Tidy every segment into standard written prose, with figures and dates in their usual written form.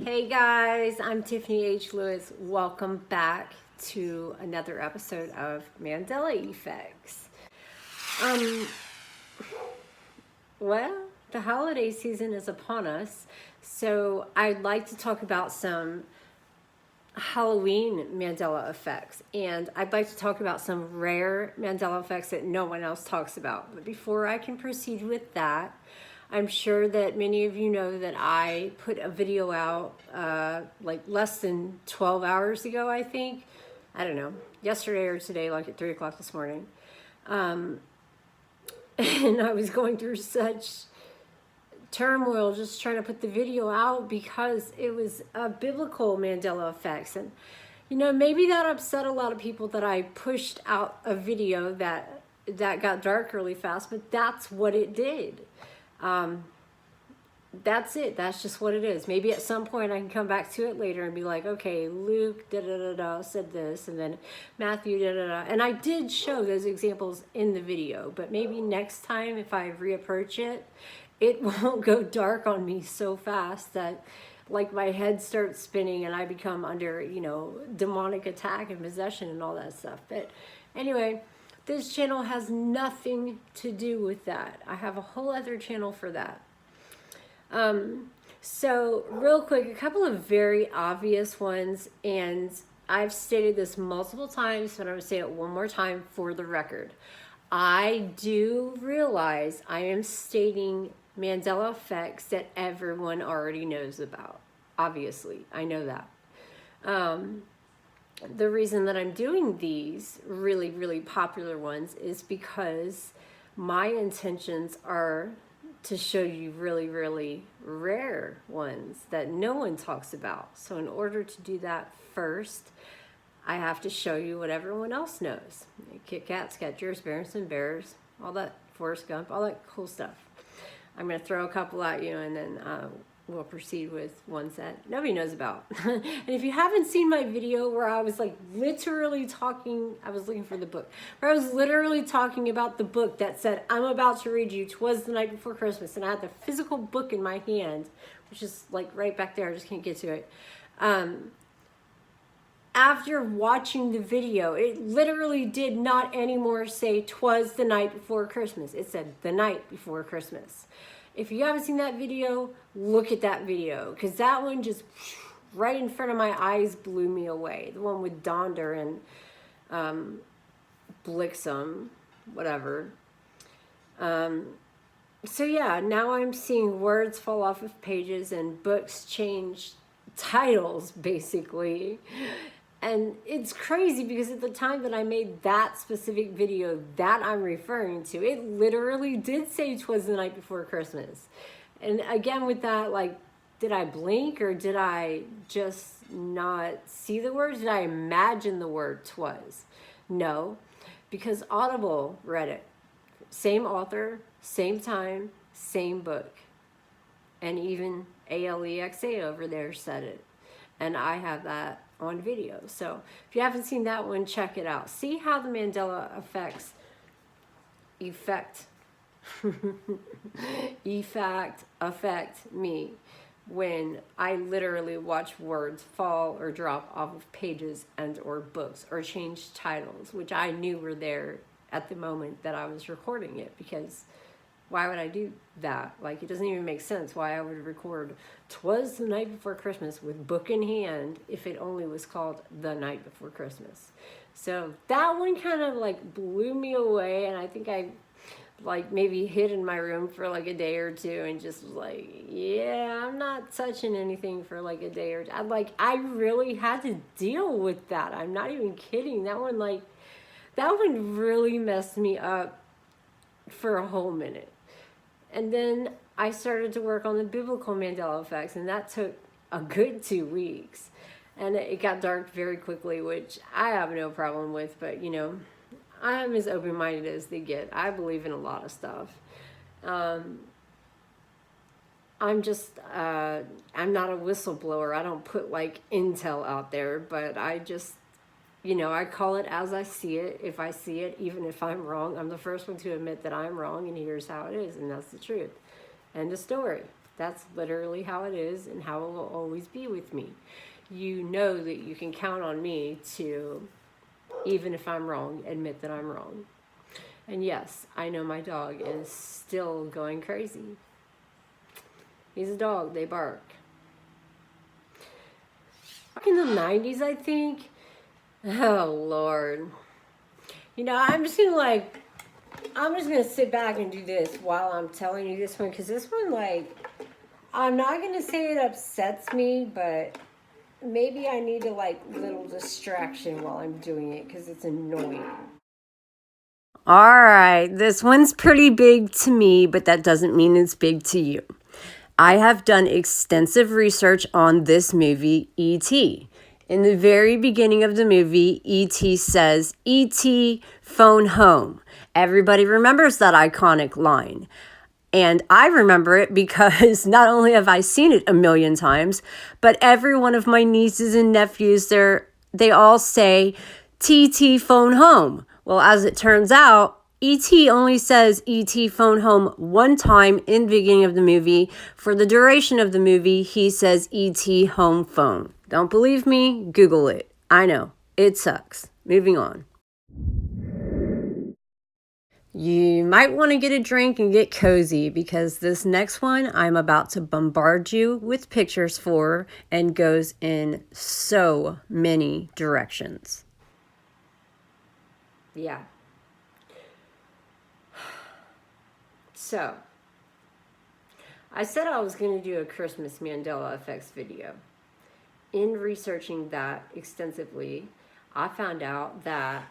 Hey guys, I'm Tiffany H. Lewis. Welcome back to another episode of Mandela Effects. Well, the holiday season is upon us, so I'd like to talk about some Halloween Mandela effects, and I'd like to talk about some rare Mandela effects that no one else talks about. But before I can proceed with that, I'm sure that many of you know that I put a video out like less than 12 hours ago, I think. I don't know, yesterday or today, like at 3 o'clock this morning. And I was going through such turmoil just trying to put the video out because it was biblical Mandela effects. And, you know, maybe that upset a lot of people that I pushed out a video that got dark really fast, but that's what it did. That's it. That's just what it is. Maybe at some point I can come back to it later and be like, okay, Luke said this, and then Matthew and I did show those examples in the video, but maybe next time if I reapproach it, it won't go dark on me so fast that like my head starts spinning and I become under, you know, demonic attack and possession and all that stuff. But anyway, this channel has nothing to do with that. I have a whole other channel for that. So real quick, a couple of very obvious ones, and I've stated this multiple times, but I'm going to say it one more time for the record. I do realize I am stating Mandela effects that everyone already knows about. Obviously, I know that. The reason that I'm doing these really, really popular ones is because my intentions are to show you really, really rare ones that no one talks about. So in order to do that first, I have to show you what everyone else knows. Kit Kat, Skechers, Berenstein Bears, all that, Forrest Gump, all that cool stuff. I'm going to throw a couple at you and then we'll proceed with ones that nobody knows about. And if you haven't seen my video where I was like literally talking, I was looking for the book, where I was literally talking about the book that said, I'm about to read you 'Twas the Night Before Christmas, and I had the physical book in my hand, which is like right back there, I just can't get to it. After watching the video, it literally did not anymore say 'twas the night before Christmas. It said the night before Christmas. If you haven't seen that video, look at that video, because that one just right in front of my eyes blew me away. The one with Donder and Blixum, whatever. So yeah, now I'm seeing words fall off of pages and books change titles, basically. And it's crazy because at the time that I made that specific video that I'm referring to, it literally did say 'twas the night before Christmas. And again with that, like, did I blink or did I just not see the words? Did I imagine the word 'twas? No, because Audible read it. Same author, same time, same book. And even ALEXA over there said it. And I have that on video. So if you haven't seen that one, check it out. See how the Mandela effects affect me when I literally watch words fall or drop off of pages and or books or change titles, which I knew were there at the moment that I was recording it, because why would I do that? Like, it doesn't even make sense why I would record 'twas the night before Christmas with book in hand if it only was called the night before Christmas. So that one kind of like blew me away, and I think I like maybe hid in my room for like a day or two and just was like, yeah, I'm not touching anything for like a day or two. I really had to deal with that. I'm not even kidding. That one really messed me up for a whole minute. And then I started to work on the biblical Mandela effects, and that took a good 2 weeks. And it got dark very quickly, which I have no problem with, but you know, I'm as open-minded as they get. I believe in a lot of stuff. I'm just, I'm not a whistleblower. I don't put like intel out there, but I just, you know, I call it as I see it. If I see it, even if I'm wrong, I'm the first one to admit that I'm wrong, and here's how it is, and that's the truth. End of story. That's literally how it is and how it will always be with me. You know that you can count on me to, even if I'm wrong, admit that I'm wrong. And yes, I know my dog is still going crazy. He's a dog, they bark. Back in the 90s, I think. Oh, Lord. You know, I'm just gonna sit back and do this while I'm telling you this one, because this one, like, I'm not gonna say it upsets me, but maybe I need a, like, little distraction while I'm doing it, because it's annoying. All right, this one's pretty big to me, but that doesn't mean it's big to you. I have done extensive research on this movie, E.T. In the very beginning of the movie, E.T. says, "E.T. phone home." Everybody remembers that iconic line. And I remember it because not only have I seen it a million times, but every one of my nieces and nephews, they all say, "TT phone home." Well, as it turns out, E.T. only says E.T. phone home one time in the beginning of the movie. For the duration of the movie, he says E.T. home phone. Don't believe me? Google it. I know. It sucks. Moving on. You might want to get a drink and get cozy, because this next one I'm about to bombard you with pictures for and goes in so many directions. Yeah. So, I said I was going to do a Christmas Mandela Effects video. In researching that extensively, I found out that,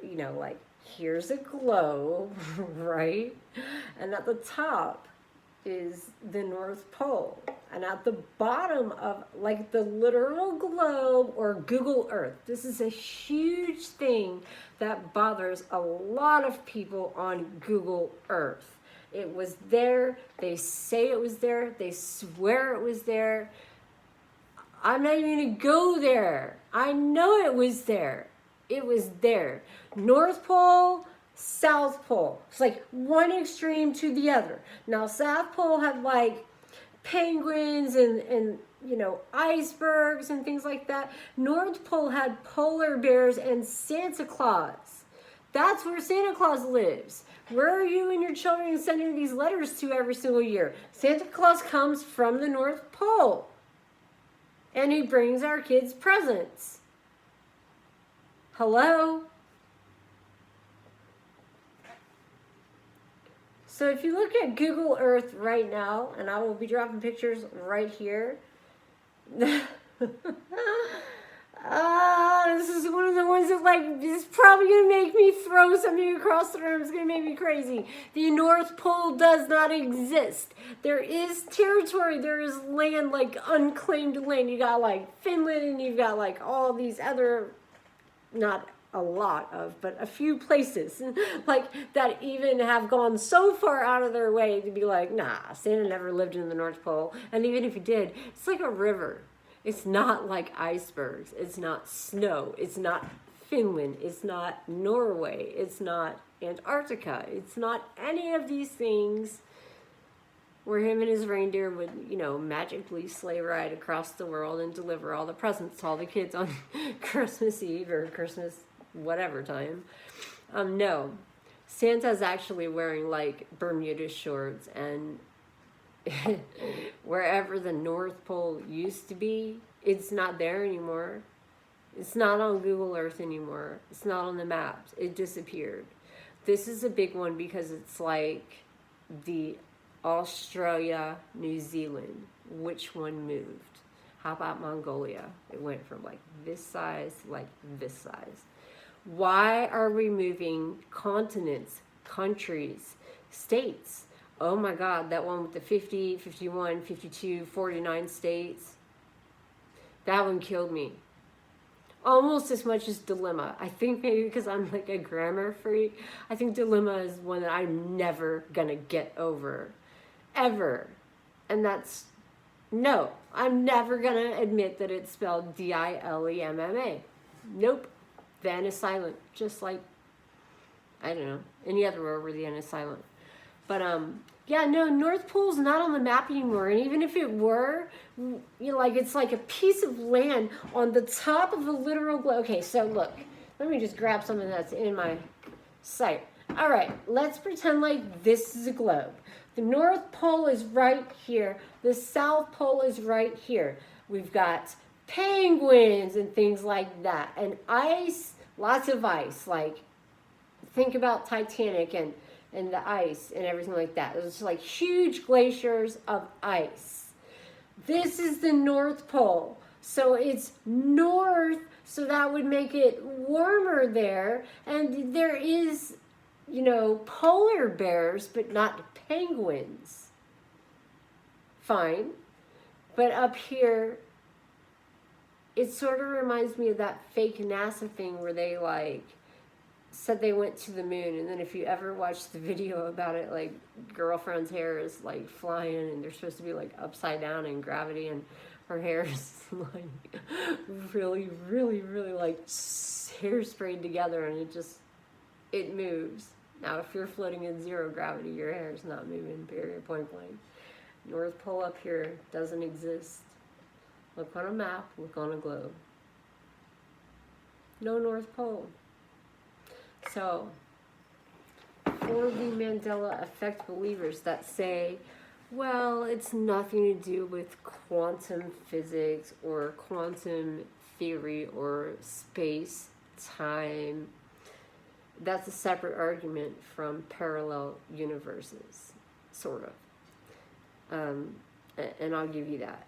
like, here's a globe, right? And at the top is the North Pole. And at the bottom of, like, the literal globe, or Google Earth, this is a huge thing that bothers a lot of people on Google Earth. It was there. They say it was there. They swear it was there. I'm not even going to go there. I know it was there. It was there. North Pole, South Pole. It's like one extreme to the other. Now, South Pole had, like, penguins and icebergs and things like that. North Pole had polar bears and Santa Claus. That's where Santa Claus lives. Where are you and your children sending these letters to every single year? Santa Claus comes from the North Pole. And he brings our kids presents. Hello? So if you look at Google Earth right now, and I will be dropping pictures right here. This is one of the ones that, like, is probably going to make me throw something across the room. It's going to make me crazy. The North Pole does not exist. There is territory. There is land, like, unclaimed land. You got, like, Finland, and you've got, like, all these other, not a lot of, but a few places, like, that even have gone so far out of their way to be like, nah, Santa never lived in the North Pole. And even if he did, it's like a river. It's not like icebergs. It's not snow. It's not Finland. It's not Norway. It's not Antarctica. It's not any of these things where him and his reindeer would, magically sleigh ride across the world and deliver all the presents to all the kids on Christmas Eve or Christmas whatever time. No. Santa's actually wearing, like, Bermuda shorts, and wherever the North Pole used to be, it's not there anymore. It's not on Google Earth anymore. It's not on the maps. It disappeared. This is a big one because it's like the Australia, New Zealand. Which one moved? How about Mongolia? It went from, like, this size to, like, this size. Why are we moving continents, countries, states? Oh my God, that one with the 50, 51, 52, 49 states. That one killed me. Almost as much as Dilemma. I think maybe because I'm, like, a grammar freak. I think Dilemma is one that I'm never gonna get over. Ever. And that's, no. I'm never gonna admit that it's spelled D-I-L-E-M-M-A. Nope. The N is silent. Just like, I don't know, any other word where the N is silent. But yeah, no, North Pole's not on the map anymore. And even if it were, you know, like it's like a piece of land on the top of a literal globe. Okay, so look, let me just grab something that's in my sight. All right, let's pretend like this is a globe. The North Pole is right here. The South Pole is right here. We've got penguins and things like that. And ice, lots of ice. Like, think about Titanic and the ice and everything like that. It's like huge glaciers of ice. This is the North Pole. So it's north, so that would make it warmer there. And there is, you know, polar bears, but not penguins. Fine. But up here, it sort of reminds me of that fake NASA thing where they like said they went to the moon, and then if you ever watch the video about it, like girlfriend's hair is like flying and they're supposed to be like upside down in gravity, and her hair is like really like hairsprayed together, and it moves. Now if you're floating in zero gravity, your hair is not moving, period, point blank. North Pole up here doesn't exist. Look on a map, look on a globe. No North Pole. So, for the Mandela Effect believers that say, well, it's nothing to do with quantum physics or quantum theory or space, time, that's a separate argument from parallel universes, sort of. And I'll give you that.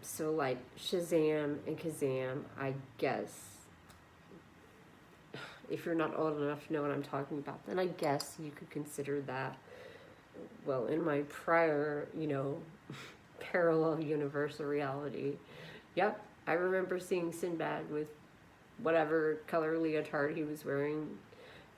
So like Shazam and Kazam, I guess, if you're not old enough to know what I'm talking about, then I guess you could consider that, well, in my prior, you know, parallel universe or reality. Yep, I remember seeing Sinbad with whatever color leotard he was wearing,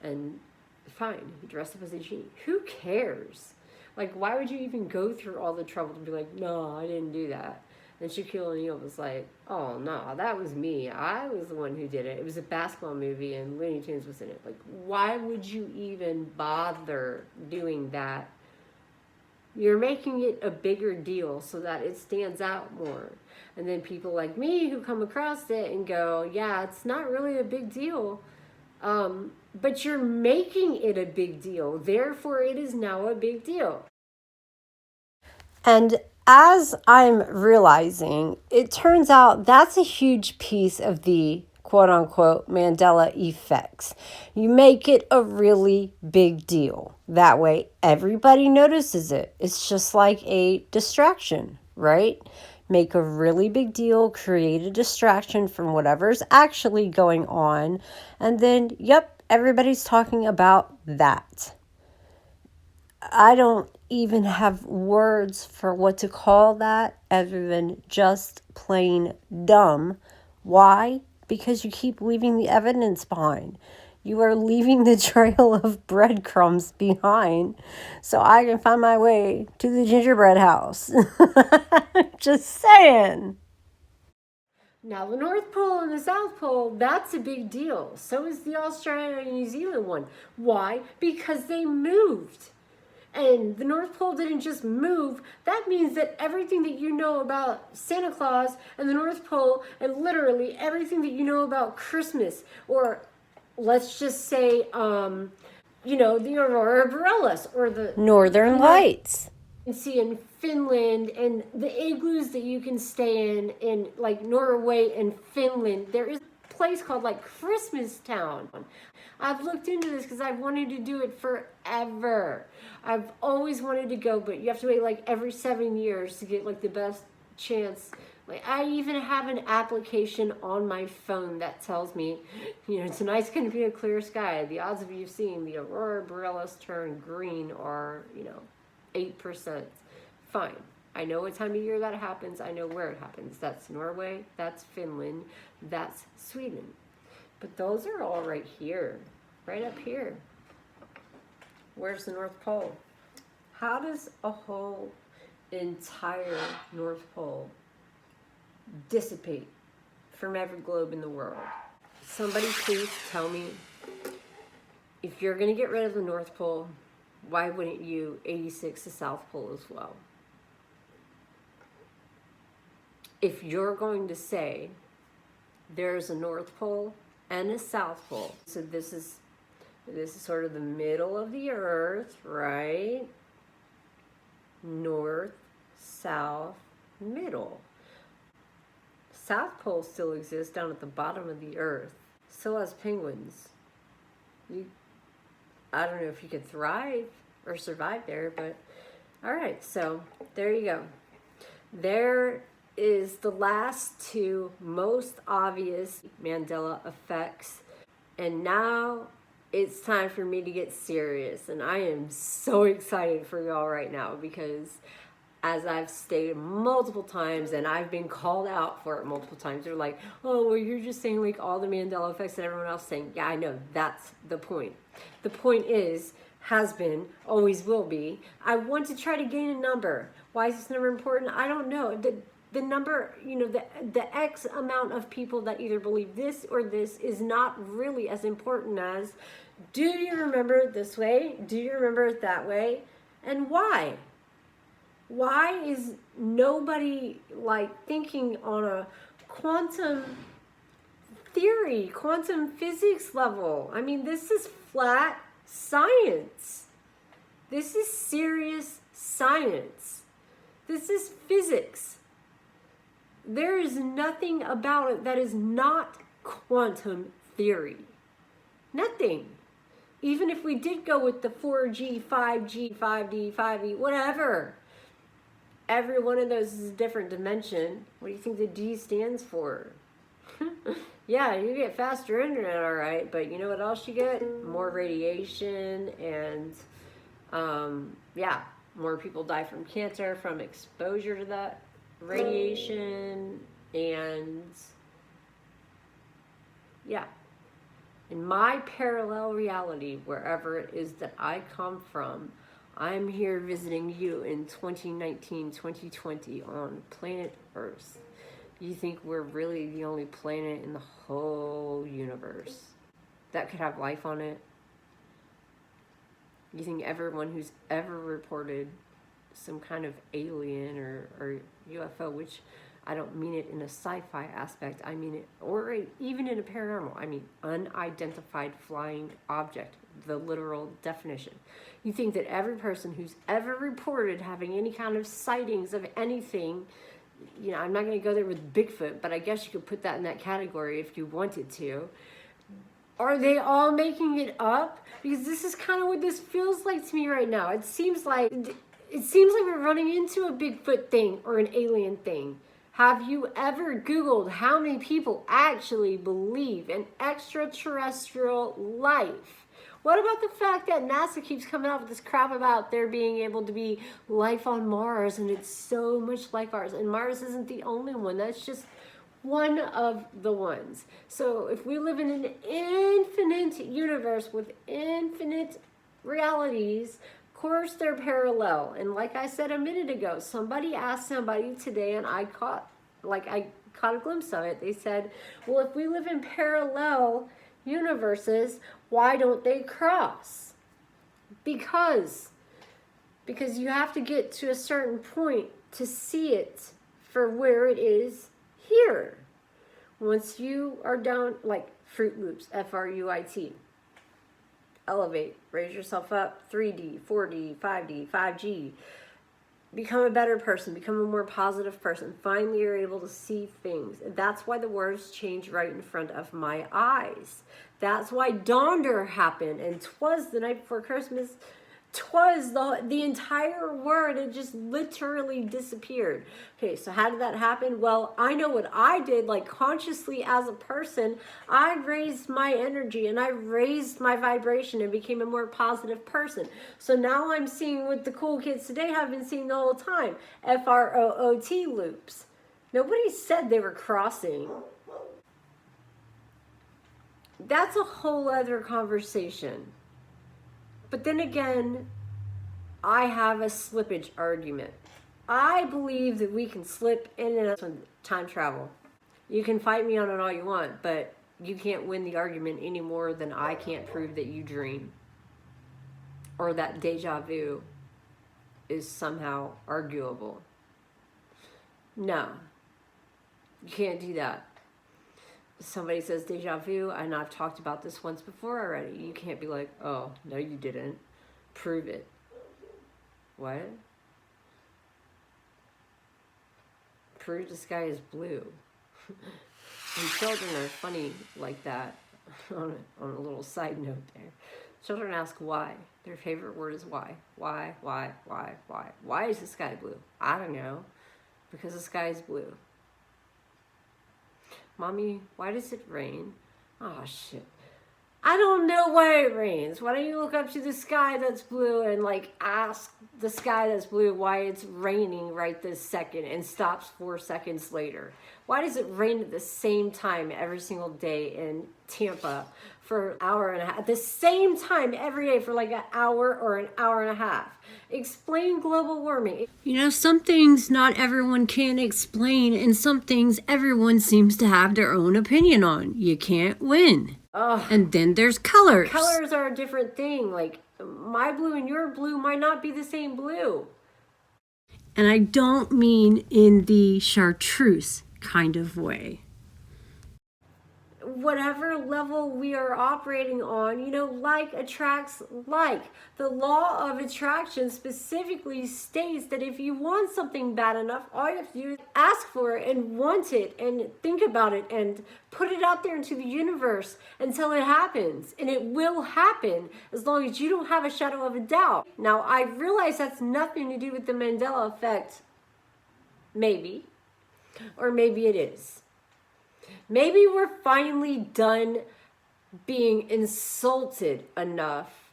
and fine, he dressed up as a genie. Who cares? Like, why would you even go through all the trouble to be like, no, I didn't do that? And Shaquille O'Neal was like, oh, no, that was me. I was the one who did it. It was a basketball movie and Looney Tunes was in it. Like, why would you even bother doing that? You're making it a bigger deal so that it stands out more. And then people like me who come across it and go, yeah, it's not really a big deal. But you're making it a big deal. Therefore, it is now a big deal. And as I'm realizing, it turns out that's a huge piece of the quote unquote Mandela effects. You make it a really big deal. That way, everybody notices it. It's just like a distraction, right? Make a really big deal, create a distraction from whatever's actually going on, and then, yep, everybody's talking about that. I don't even have words for what to call that other than just plain dumb. Why? Because you keep leaving the evidence behind. You are leaving the trail of breadcrumbs behind so I can find my way to the gingerbread house. Just saying. Now, the North Pole and the South Pole, that's a big deal. So is the Australia and New Zealand one. Why? Because they moved. And the North Pole didn't just move. That means that everything that you know about Santa Claus and the North Pole, and literally everything that you know about Christmas, or let's just say, you know, the Aurora Borealis, or the Northern Lights. You can see in Finland, and the igloos that you can stay in like Norway and Finland. There is a place called like Christmas Town. I've looked into this because I've wanted to do it forever. I've always wanted to go, but you have to wait like every 7 years to get like the best chance. Like, I even have an application on my phone that tells me, you know, tonight's going to be a clear sky. The odds of you seeing the Aurora Borealis turn green are, you know, 8%. Fine. I know what time of year that happens. I know where it happens. That's Norway. That's Finland. That's Sweden. But those are all right here. Right up here. Where's the North Pole? How does a whole entire North Pole dissipate from every globe in the world? Somebody please tell me, if you're going to get rid of the North Pole, why wouldn't you 86 the South Pole as well? If you're going to say there's a North Pole and a South Pole, so this is sort of the middle of the earth, right? North, south, middle. South Pole still exists down at the bottom of the earth. So as penguins. I don't know if you could thrive or survive there, but all right, so there you go. There is the last two most obvious Mandela effects. And now it's time for me to get serious. And I am so excited for y'all right now because, as I've stated multiple times, and I've been called out for it multiple times, they're like, oh, well, you're just saying like all the Mandela effects that everyone else is saying. Yeah, I know, that's the point. The point is, has been, always will be, I want to try to gain a number. Why is this number important? I don't know. The number, you know, the X amount of people that either believe this or this is not really as important as, do you remember it this way? Do you remember it that way? And why? Why is nobody like thinking on a quantum theory, quantum physics level? I mean, this is flat science. This is serious science. This is physics. There is nothing about it that is not quantum theory. Nothing. Even if we did go with the 4G, 5G, 5D, 5E, whatever. Every one of those is a different dimension. What do you think the D stands for? Yeah, you get faster internet, all right, but you know what else you get? More radiation and, yeah, more people die from cancer, from exposure to that radiation, and yeah. In my parallel reality, wherever it is that I come from, I'm here visiting you in 2019, 2020 on planet Earth. You think we're really the only planet in the whole universe that could have life on it? You think everyone who's ever reported some kind of alien or UFO, which I don't mean it in a sci-fi aspect, I mean it, or even in a paranormal, I mean unidentified flying object, the literal definition. You think that every person who's ever reported having any kind of sightings of anything, you know, I'm not going to go there with Bigfoot, but I guess you could put that in that category if you wanted to. Are they all making it up? Because this is kind of what this feels like to me right now. It seems like we're running into a Bigfoot thing or an alien thing. Have you ever Googled how many people actually believe in extraterrestrial life? What about the fact that NASA keeps coming out with this crap about there being able to be life on Mars, and it's so much like ours, and Mars isn't the only one. That's just one of the ones. So if we live in an infinite universe with infinite realities, of course they're parallel. And like I said a minute ago, somebody asked somebody today, and I caught a glimpse of it. They said, well, if we live in parallel universes, why don't they cross? Because you have to get to a certain point to see it for where it is here. Once you are down, like Fruit Loops, F-R-U-I-T, elevate, raise yourself up, 3D, 4D, 5D, 5G, become a better person, become a more positive person. Finally, you're able to see things. That's why the words change right in front of my eyes. That's why Donder happened, and 'twas the night before Christmas. 'Twas the entire word, it just literally disappeared. Okay, so how did that happen? Well, I know what I did, like consciously as a person. I raised my energy and I raised my vibration and became a more positive person. So now I'm seeing what the cool kids today have been seeing the whole time. FROOT loops. Nobody said they were crossing. That's a whole other conversation. But then again, I have a slippage argument. I believe that we can slip in and out of time travel. You can fight me on it all you want, but you can't win the argument any more than I can't prove that you dream. or that deja vu is somehow arguable. No, you can't do that. Somebody says deja vu, I know I've talked about this once before already. You can't be like, oh, no you didn't. Prove it. What? Prove the sky is blue. And children are funny like that. On a little side note there. Children ask why. Their favorite word is why. Why? Why is the sky blue? I don't know. Because the sky is blue. Mommy, why does it rain? Oh, shit. I don't know why it rains. Why don't you look up to the sky that's blue and like ask the sky that's blue why it's raining right this second and stops 4 seconds later? Why does it rain at the same time every single day in Tampa for an hour and a half? At the same time every day for like an hour or an hour and a half? Explain global warming. You know, some things not everyone can explain, and some things everyone seems to have their own opinion on. You can't win. Oh. And then there's colors. Colors are a different thing. Like, my blue and your blue might not be the same blue. And I don't mean in the chartreuse kind of way. Whatever level we are operating on, you know, like attracts like. The law of attraction specifically states that if you want something bad enough, all you have to do is ask for it and want it and think about it and put it out there into the universe until it happens. And it will happen as long as you don't have a shadow of a doubt. Now, I realize that's nothing to do with the Mandela effect. Maybe. Or maybe it is. Maybe we're finally done being insulted enough,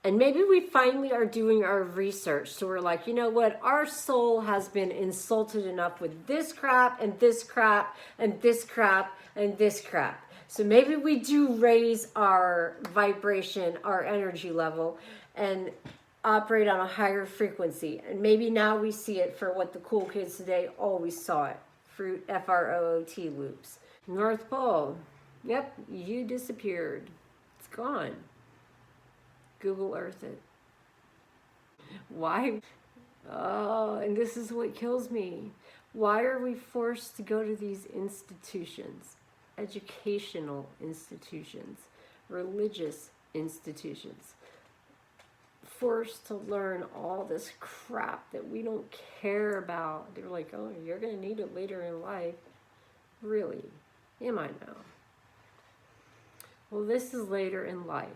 and maybe we finally are doing our research. So we're like, you know what? Our soul has been insulted enough with this crap and this crap and this crap and this crap. So maybe we do raise our vibration, our energy level, and operate on a higher frequency. And maybe now we see it for what the cool kids today always saw it. Fruit, F-R-O-O-T loops. North Pole. Yep, you disappeared. It's gone. Google Earth it. Why? Oh, and this is what kills me. Why are we forced to go to these institutions? Educational institutions. Religious institutions. Forced to learn all this crap that we don't care about. They're like, oh, you're going to need it later in life. Really? Am I now? Well, this is later in life.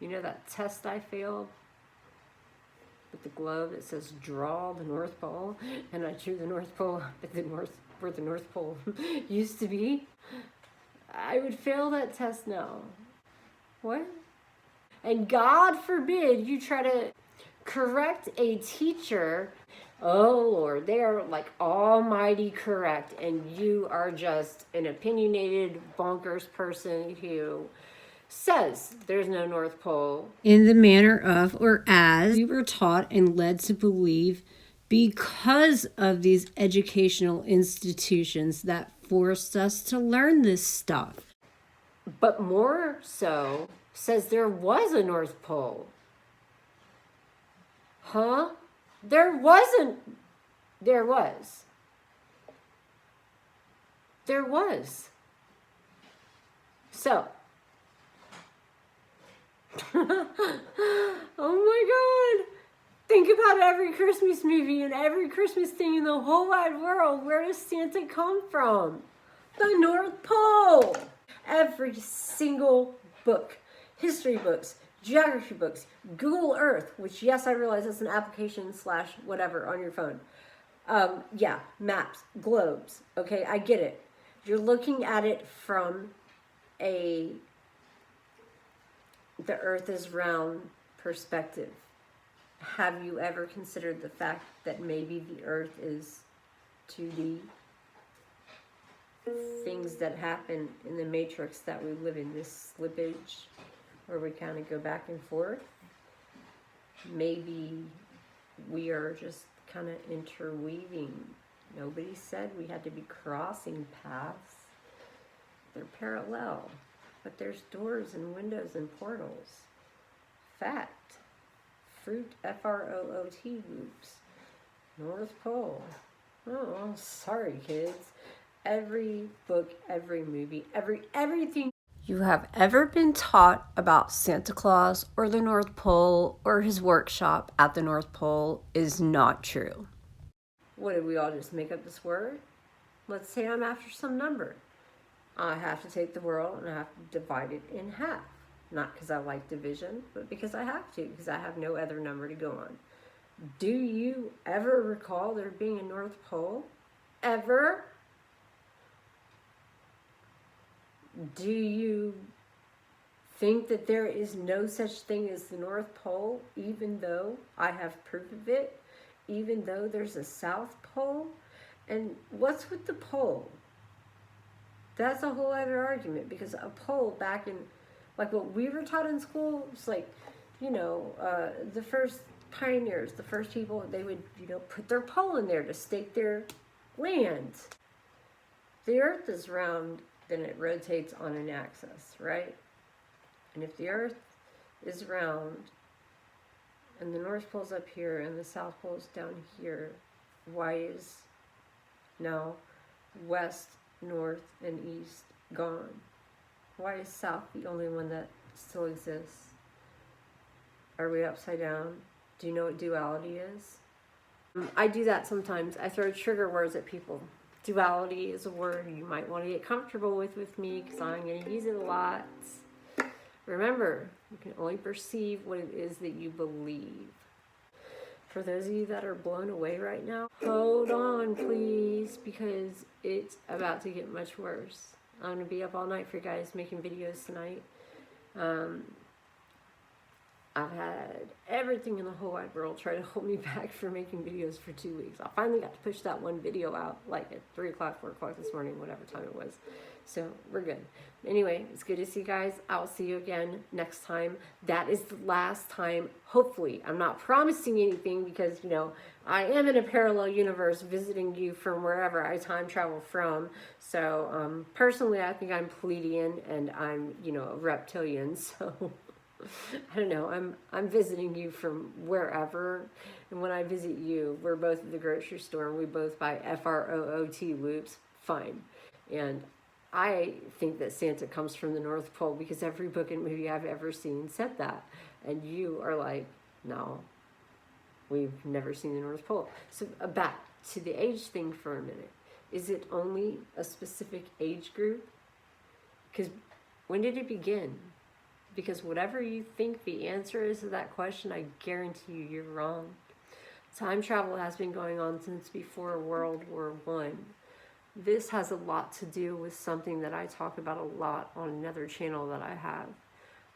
You know that test I failed with the globe that says draw the North Pole, and I drew the North Pole at the north where the North Pole used to be? I would fail that test now. What? And God forbid you try to correct a teacher. Oh Lord, they are like almighty correct, and you are just an opinionated bonkers person who says there's no North Pole in the manner of or as we were taught and led to believe because of these educational institutions that forced us to learn this stuff. But more so says there was a North Pole. Huh? There wasn't. There was. There was. So. Oh my God. Think about every Christmas movie and every Christmas thing in the whole wide world. Where does Santa come from? The North Pole. Every single book. History books. Geography books, Google Earth, which yes, I realize it's an application / whatever on your phone. Yeah, maps, globes. Okay, I get it. You're looking at it from the Earth is round perspective. Have you ever considered the fact that maybe the Earth is 2D? Things that happen in the matrix that we live in, this slippage, where we kind of go back and forth. Maybe we are just kind of interweaving. Nobody said we had to be crossing paths. They're parallel, but there's doors and windows and portals Fact. Fruit, F-R-O-O-T loops. North Pole. Oh, sorry, kids. Every book, every movie, everything you have ever been taught about Santa Claus or the North Pole or his workshop at the North Pole is not true. What, did we all just make up this word? Let's say I'm after some number. I have to take the world and I have to divide it in half. Not because I like division, but because I have to, because I have no other number to go on. Do you ever recall there being a North Pole? Ever? Do you think that there is no such thing as the North Pole, even though I have proof of it, even though there's a South Pole? And what's with the pole? That's a whole other argument, because a pole back in, like what we were taught in school, it's like, you know, the first pioneers, the first people, they would, you know, put their pole in there to stake their land. The earth is round, then it rotates on an axis, right? And if the earth is round and the North Pole's up here and the South Pole's down here, why is now west, north, and east gone? Why is south the only one that still exists? Are we upside down? Do you know what duality is? I do that sometimes. I throw trigger words at people. Duality is a word you might want to get comfortable with me, because I'm going to use it a lot. Remember, you can only perceive what it is that you believe. For those of you that are blown away right now, hold on, please, because it's about to get much worse. I'm going to be up all night for you guys making videos tonight. I've had everything in the whole wide world try to hold me back for making videos for 2 weeks. I finally got to push that one video out like at 3 o'clock, 4 o'clock this morning, whatever time it was. So we're good. Anyway, it's good to see you guys. I'll see you again next time. That is the last time, hopefully. I'm not promising anything because, you know, I am in a parallel universe visiting you from wherever I time travel from. So personally, I think I'm Pleiadian and I'm, you know, a reptilian. So I don't know, I'm visiting you from wherever, and when I visit you, we're both at the grocery store and we both buy FROOT loops, fine. And I think that Santa comes from the North Pole because every book and movie I've ever seen said that. And you are like, no, we've never seen the North Pole. So back to the age thing for a minute. Is it only a specific age group? Because when did it begin? Because whatever you think the answer is to that question, I guarantee you, you're wrong. Time travel has been going on since before World War I. This has a lot to do with something that I talk about a lot on another channel that I have.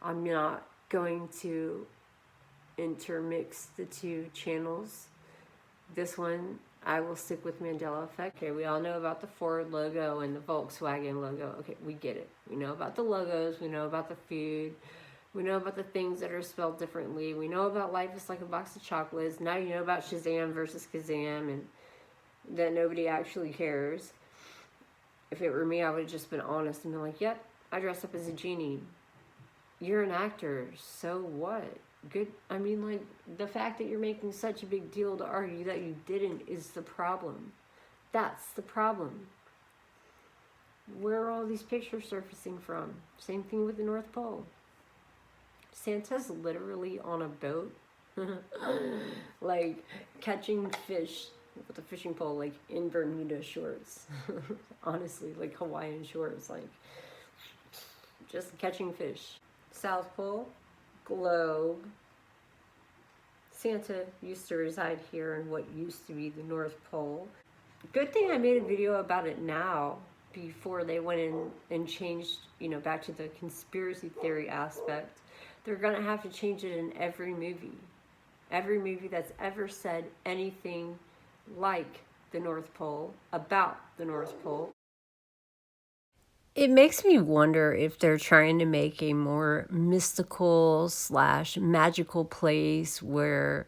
I'm not going to intermix the two channels. This one, I will stick with Mandela Effect. Okay, we all know about the Ford logo and the Volkswagen logo. Okay, we get it. We know about the logos. We know about the food. We know about the things that are spelled differently. We know about life is like a box of chocolates. Now you know about Shazam versus Kazam and that nobody actually cares. If it were me, I would have just been honest and been like, yep, I dress up as a genie. You're an actor, so what? Good. I mean, like, the fact that you're making such a big deal to argue that you didn't is the problem. That's the problem. Where are all these pictures surfacing from? Same thing with the North Pole. Santa's literally on a boat, like catching fish with a fishing pole, like in Bermuda shorts. Honestly, like Hawaiian shorts, like just catching fish. South Pole, globe. Santa used to reside here in what used to be the North Pole. Good thing I made a video about it now before they went in and changed, you know, back to the conspiracy theory aspect. They're going to have to change it in every movie. Every movie that's ever said anything like the North Pole, about the North Pole. It makes me wonder if they're trying to make a more mystical / magical place where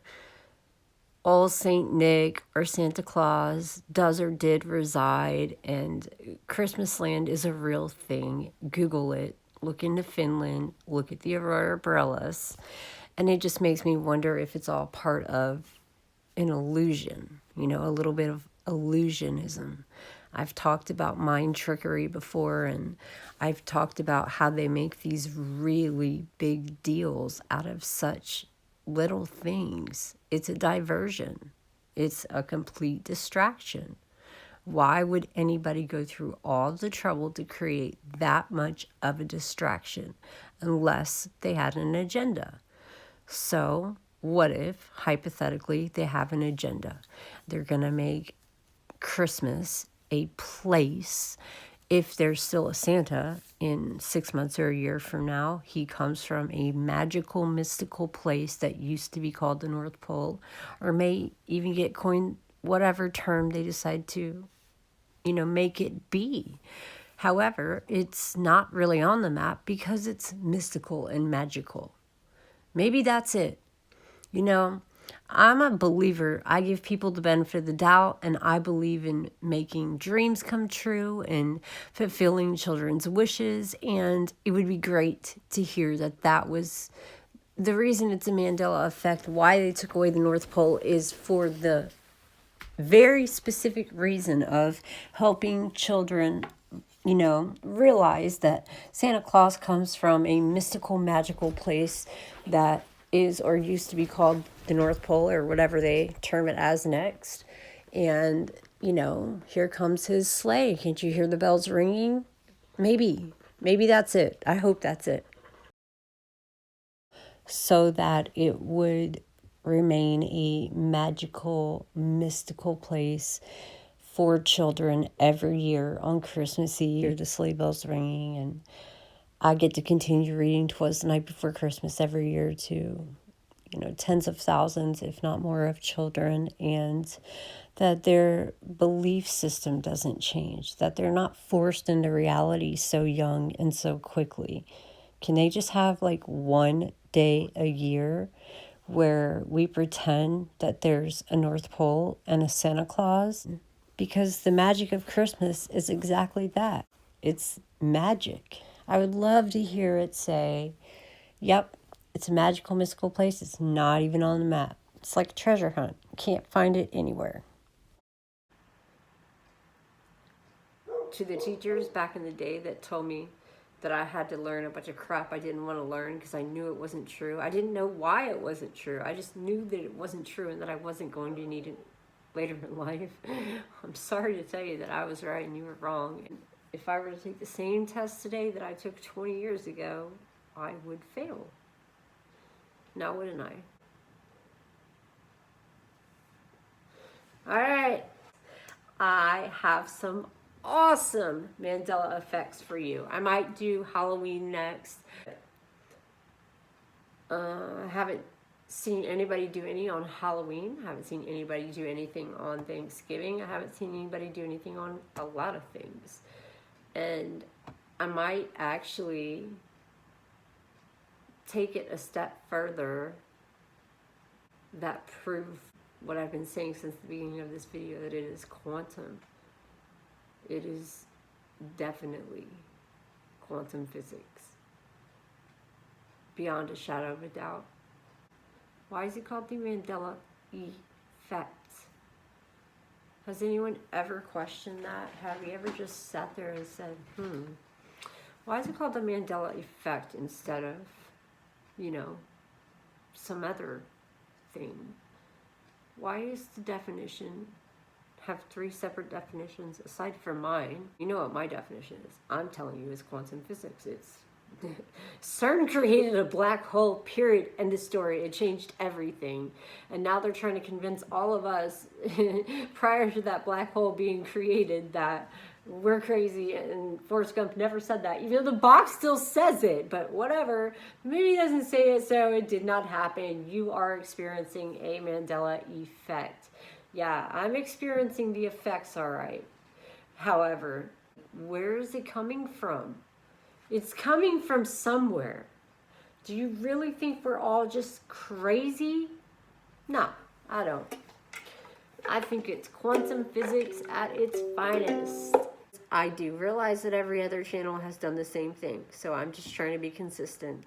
Old Saint Nick or Santa Claus does or did reside, and Christmas land is a real thing. Google it. Look into Finland. Look at the Aurora Borealis. And it just makes me wonder if it's all part of an illusion, you know, a little bit of illusionism. I've talked about mind trickery before, and I've talked about how they make these really big deals out of such little things. It's a diversion. It's a complete distraction. Why would anybody go through all the trouble to create that much of a distraction unless they had an agenda? So what if, hypothetically, they have an agenda? They're going to make Christmas a place. If there's still a Santa in 6 months or a year from now, he comes from a magical, mystical place that used to be called the North Pole, or may even get coined whatever term they decide to, you know, make it be. However, it's not really on the map because it's mystical and magical. Maybe that's it. You know, I'm a believer. I give people the benefit of the doubt, and I believe in making dreams come true and fulfilling children's wishes. And it would be great to hear that that was the reason it's a Mandela effect. Why they took away the North Pole is for the very specific reason of helping children, you know, realize that Santa Claus comes from a mystical, magical place that is or used to be called the North Pole, or whatever they term it as next. And, you know, here comes his sleigh. Can't you hear the bells ringing? Maybe that's it. I hope that's it. So that it would remain a magical, mystical place for children every year on Christmas Eve. Hear the sleigh bells ringing, and I get to continue reading 'Twas the Night Before Christmas every year to, you know, tens of thousands, if not more, of children, and that their belief system doesn't change, that they're not forced into reality so young and so quickly. Can they just have like one day a year where we pretend that there's a North Pole and a Santa Claus? Because the magic of Christmas is exactly that. It's magic. I would love to hear it say, yep, it's a magical, mystical place. It's not even on the map. It's like a treasure hunt. Can't find it anywhere. To the teachers back in the day that told me that I had to learn a bunch of crap I didn't want to learn because I knew it wasn't true. I didn't know why it wasn't true. I just knew that it wasn't true and that I wasn't going to need it later in life. I'm sorry to tell you that I was right and you were wrong. And if I were to take the same test today that I took 20 years ago, I would fail. Now wouldn't I? All right. I have some awesome Mandela effects for you. I might do Halloween next. I haven't seen anybody do any on Halloween. I haven't seen anybody do anything on Thanksgiving. I haven't seen anybody do anything on a lot of things. And I might actually take it a step further that prove what I've been saying since the beginning of this video, that it is quantum. It is definitely quantum physics, beyond a shadow of a doubt. Why is it called the Mandela Effect? Has anyone ever questioned that? Have you ever just sat there and said, why is it called the Mandela Effect instead of, you know, some other thing? Why is the definition have 3 separate definitions aside from mine? You know what my definition is. I'm telling you, it's quantum physics. It's CERN created a black hole, period, end of story. It changed everything. And now they're trying to convince all of us prior to that black hole being created that we're crazy, and Forrest Gump never said that, even though the box still says it. But whatever, maybe it doesn't say it, so it did not happen. You are experiencing a Mandela effect. Yeah, I'm experiencing the effects, all right. However, where is it coming from? It's coming from somewhere. Do you really think we're all just crazy? No, I don't. I think it's quantum physics at its finest. I do realize that every other channel has done the same thing, so I'm just trying to be consistent.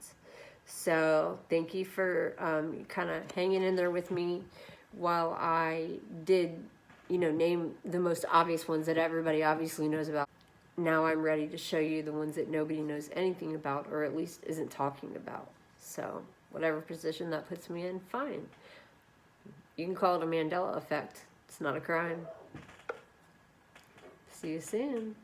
So thank you for kind of hanging in there with me while I did, name the most obvious ones that everybody obviously knows about. Now I'm ready to show you the ones that nobody knows anything about, or at least isn't talking about. So whatever position that puts me in, fine. You can call it a Mandela effect. It's not a crime. See you soon.